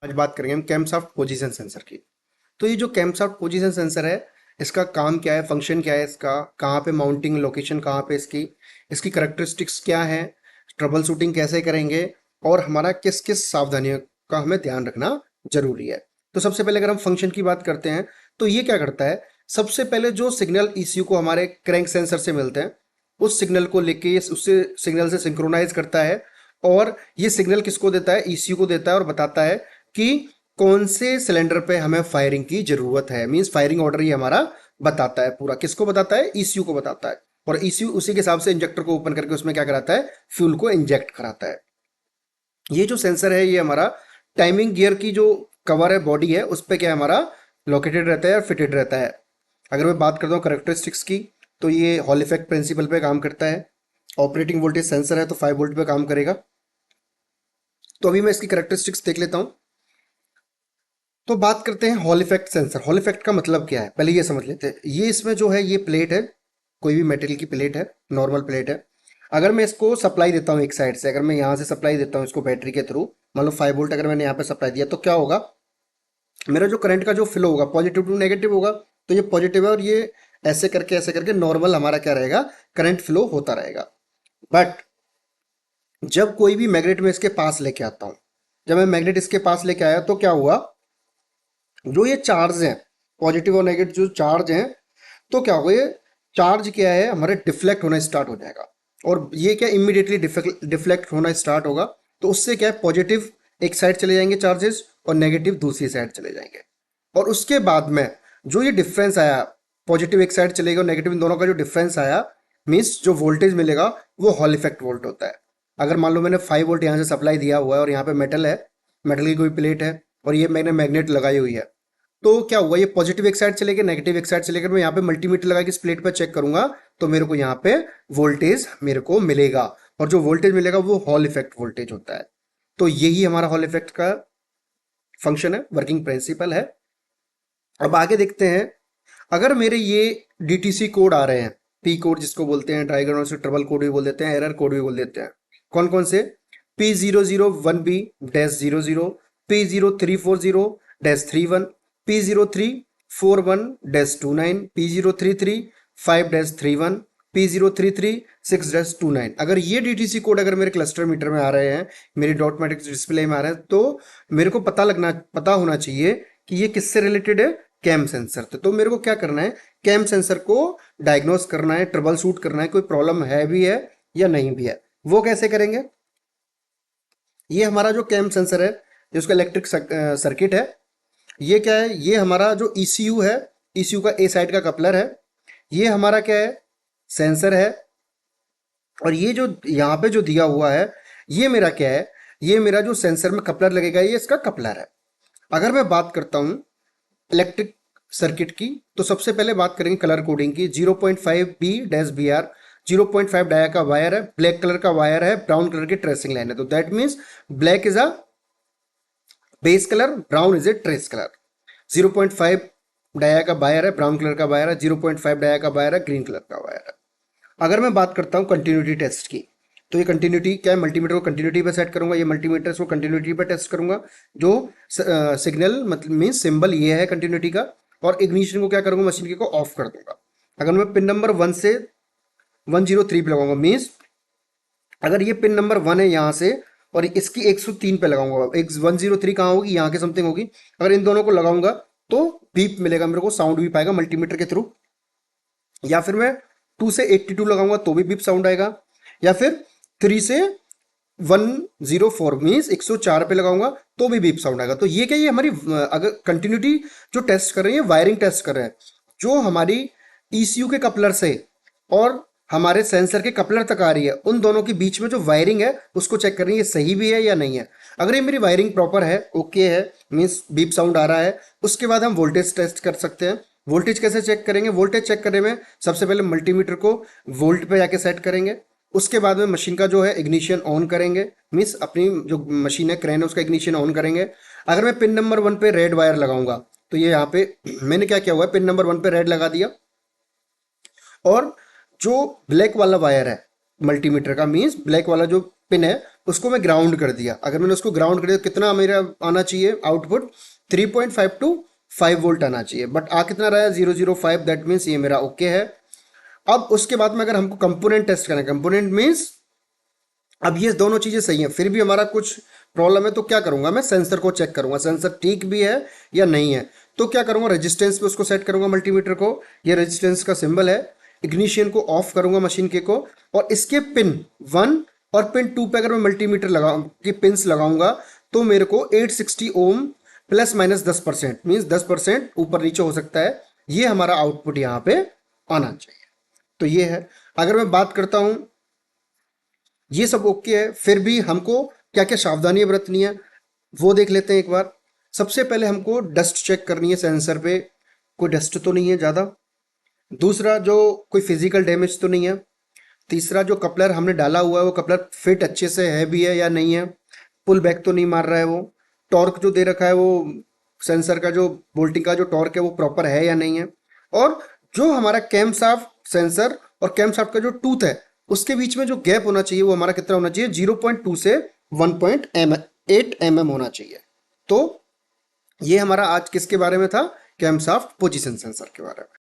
आज बात करेंगे हम कैमशाफ्ट पोजीशन सेंसर की। तो ये जो कैमशाफ्ट पोजीशन सेंसर है, इसका काम क्या है, फंक्शन क्या है इसका, कहाँ पे माउंटिंग लोकेशन, कहाँ पे इसकी इसकी करेक्टरिस्टिक्स क्या है, ट्रबल शूटिंग कैसे करेंगे और हमारा किस किस सावधानियों का हमें ध्यान रखना जरूरी है। तो सबसे पहले अगर हम फंक्शन की बात करते हैं तो ये क्या करता है, सबसे पहले जो सिग्नल ईसीयू को हमारे क्रैंक सेंसर से मिलते हैं उस सिग्नल को लेके ये उससे सिग्नल से सिंक्रोनाइज करता है और ये सिग्नल किसको देता है, ईसीयू को देता है और बताता है कि कौन से सिलेंडर पे हमें फायरिंग की जरूरत है। मींस फायरिंग ऑर्डर ये हमारा बताता है, पूरा किसको बताता है, ईसीयू को बताता है। और ईसीयू उसी के हिसाब से इंजेक्टर को ओपन करके उसमें क्या कराता है, फ्यूल को इंजेक्ट कराता है। ये जो सेंसर है ये हमारा टाइमिंग गियर की जो कवर है, बॉडी है, उस पर क्या हमारा लोकेटेड रहता है या फिटेड रहता है। अगर मैं बात करता हूँ करेक्टरिस्टिक्स की तो ये हॉल इफेक्ट प्रिंसिपल पे काम करता है। ऑपरेटिंग वोल्टेज सेंसर है तो 5 वोल्ट पे काम करेगा। तो अभी मैं इसकी करेक्टरिस्टिक्स देख लेता हूँ। तो बात करते हैं hall effect sensor. Hall effect का मतलब क्या है, पहले ये समझ लेते हैं। ये इसमें जो है ये प्लेट है, कोई भी मेटल की प्लेट है, नॉर्मल प्लेट है। अगर मैं इसको सप्लाई देता हूँ एक साइड से, अगर मैं यहाँ से सप्लाई देता हूँ इसको बैटरी के थ्रू, मान लो 5 वोल्ट अगर मैंने यहाँ पे सप्लाई दिया तो क्या होगा, मेरा जो करंट का जो फ्लो होगा पॉजिटिव टू नेगेटिव होगा। तो ये पॉजिटिव है और ये ऐसे करके नॉर्मल हमारा क्या रहेगा, करंट फ्लो होता रहेगा। बट जब कोई भी मैग्नेट में इसके पास लेके आता हूँ, जब मैं मैग्नेट इसके पास लेके आया तो क्या हुआ, जो ये चार्ज हैं, पॉजिटिव और नेगेटिव जो चार्ज हैं, तो क्या होगा, ये चार्ज क्या है हमारे डिफ्लेक्ट होना स्टार्ट हो जाएगा। और ये क्या इमीडिएटली डिफ्लेक्ट होना स्टार्ट होगा। तो उससे क्या है, पॉजिटिव एक साइड चले जाएंगे चार्जेस और नेगेटिव दूसरी साइड चले जाएंगे। और उसके बाद में जो ये डिफरेंस आया, पॉजिटिव एक साइड चलेगा और नेगेटिव, इन दोनों का जो डिफरेंस आया, मीन्स जो वोल्टेज मिलेगा वो हॉल इफेक्ट वोल्ट होता है। अगर मान लो मैंने 5 वोल्ट यहाँ से सप्लाई दिया हुआ है और यहाँ पे मेटल है, मेटल की कोई प्लेट है और ये मैंने मैग्नेट लगाई हुई है, तो क्या हुआ, ये पॉजिटिव एक साइड चले गए, नेगेटिव एक साइड चले गए। मैं यहाँ पे मल्टीमीटर लगा के इस प्लेट पर चेक करूंगा तो मेरे को यहाँ पे वोल्टेज मेरे को मिलेगा। और जो वोल्टेज मिलेगा वो हॉल इफेक्ट वोल्टेज होता है। तो यही हमारा हॉल इफेक्ट का फंक्शन है, वर्किंग प्रिंसिपल है। अब आगे देखते हैं, अगर मेरे ये डीटीसी कोड आ रहे हैं, पी कोड जिसको बोलते हैं, डायग्नोस्टिक ट्रबल कोड भी बोल देते हैं, एरर कोड भी बोल देते हैं, कौन कौन से, P001B-00, P0340-31, P0341-29, P0335-31, P0336-29। अगर ये डीटीसी कोड अगर मेरे क्लस्टर मीटर में आ रहे हैं, मेरी डॉट मैट्रिक्स डिस्प्ले में आ रहे हैं, तो मेरे को पता होना चाहिए कि ये किससे रिलेटेड है, कैम सेंसर। तो मेरे को क्या करना है, कैम सेंसर को डायग्नोस करना है, ट्रबल शूट करना है, कोई प्रॉब्लम है भी है या नहीं भी है। वो कैसे करेंगे, ये हमारा जो कैम सेंसर है, जिसका इलेक्ट्रिक सर्किट है, ये क्या है, ये हमारा जो ईसीयू है, ईसीयू का ए साइड का कपलर है, ये हमारा क्या है, सेंसर है। और ये जो यहाँ पे जो दिया हुआ है, ये मेरा क्या है, ये मेरा जो सेंसर में कपलर लगेगा ये इसका कपलर है। अगर मैं बात करता हूँ इलेक्ट्रिक सर्किट की, तो सबसे पहले बात करेंगे कलर कोडिंग की। 0.5B-BR, 0.5 डाया का वायर है, ब्लैक कलर का वायर है, ब्राउन कलर की ट्रेसिंग लाइन है। तो that means black is a base colour, brown is a trace colour. 0.5 dia का वायर है, ब्राउन कलर का वायर है, 0.5 डाया का वायर है, ग्रीन कलर का वायर है। अगर मैं बात करता हूँ कंटिन्यूटी टेस्ट की, तो ये कंटिन्यूटी क्या है, मल्टीमीटर को कंटिन्यूटी पे सेट करूंगा, ये मल्टीमीटर को कंटिन्यूटी पे टेस्ट करूंगा। जो सिग्नल मतलब मीन सिंबल ये है कंटिन्यूटी का, और इग्निशन को क्या करूंगा, मशीन के को ऑफ कर दूंगा। अगर मैं पिन नंबर 1 से 103 पे लगाऊंगा, मीन्स अगर ये पिन नंबर 1 है यहाँ से और इसकी 103 पे लगाऊंगा, एक 103 कहाँ होगी, यहाँ के समथिंग होगी। अगर इन दोनों को लगाऊंगा तो बीप मिलेगा मेरे को, साउंड बीप आएगा मल्टीमीटर के थ्रू। या फिर मैं 2 से 82 लगाऊंगा तो भी बीप साउंड आएगा। या फिर 3 से 104 मीन्स 104 पे लगाऊंगा तो भी बीप साउंड आएगा। तो ये क्या, ये हमारी अगर कंटिन्यूटी जो टेस्ट कर रही है, वायरिंग टेस्ट कर रहे हैं, जो हमारी ईसीयू के कपलर से और हमारे सेंसर के कपलर तक आ रही है, उन दोनों के बीच में जो वायरिंग है उसको चेक कर रही है सही भी है या नहीं है। अगर ये मेरी वायरिंग प्रॉपर है, ओके है, मीन्स बीप साउंड आ रहा है, उसके बाद हम वोल्टेज टेस्ट कर सकते हैं। वोल्टेज कैसे चेक करेंगे, वोल्टेज चेक करने में सबसे पहले मल्टीमीटर को वोल्ट पे जाके सेट करेंगे। उसके बाद में मशीन का जो है इग्निशन ऑन करेंगे, मीन्स अपनी जो मशीन है, क्रेन है, उसका इग्निशन ऑन करेंगे। अगर मैं पिन नंबर 1 पे रेड वायर लगाऊंगा, तो ये यहाँ पे मैंने क्या किया हुआ है, पिन नंबर 1 पे रेड लगा दिया, और जो ब्लैक वाला वायर है मल्टीमीटर का, मीन्स ब्लैक वाला जो पिन है उसको मैं ग्राउंड कर दिया। अगर मैंने उसको ग्राउंड कर दिया, कितना मेरा आना चाहिए आउटपुट? 3.5 टू 5 वोल्ट आना चाहिए, बट आ कितना रहा है? 005। दैट मीन्स ये मेरा ओके है। अब उसके बाद में अगर हमको कंपोनेंट टेस्ट करना है, कंपोनेंट मीन्स अब ये दोनों चीजें सही हैं, फिर भी हमारा कुछ प्रॉब्लम है, तो क्या करूंगा? मैं सेंसर को चेक करूंगा, सेंसर ठीक भी है या नहीं है। तो क्या करूंगा? रेजिस्टेंस पे उसको सेट करूंगा मल्टीमीटर को, ये रेजिस्टेंस का सिंबल है। इग्निशियन को ऑफ करूंगा मशीन के को, और इसके पिन 1 और पिन 2 पे अगर मैं मल्टीमीटर लगा की पिंस लगाऊंगा तो मेरे को 860 ओम प्लस माइनस 10%, मीन्स 10% ऊपर नीचे हो सकता है, ये हमारा आउटपुट यहाँ पे आना चाहिए। तो ये है। अगर मैं बात करता हूं, ये सब ओके है, फिर भी हमको क्या क्या सावधानियां बरतनी है वो देख लेते हैं एक बार। सबसे पहले हमको डस्ट चेक करनी है सेंसर पे, कोई डस्ट तो नहीं है ज़्यादा। दूसरा, जो कोई फिजिकल डैमेज तो नहीं है। तीसरा, जो कपलर हमने डाला हुआ है वो कपलर फिट अच्छे से है भी है या नहीं है, पुल बैक तो नहीं मार रहा है वो। टॉर्क जो दे रखा है वो सेंसर का, जो बोल्टिंग का जो टॉर्क है वो प्रॉपर है या नहीं है। और जो हमारा कैम शाफ्ट सेंसर और कैम शाफ्ट का जो टूथ है उसके बीच में जो गैप होना चाहिए वो हमारा कितना होना चाहिए? 0.2 से 1.8 mm होना चाहिए। तो ये हमारा आज किसके बारे में था? कैम शाफ्ट पोजीशन सेंसर के बारे में।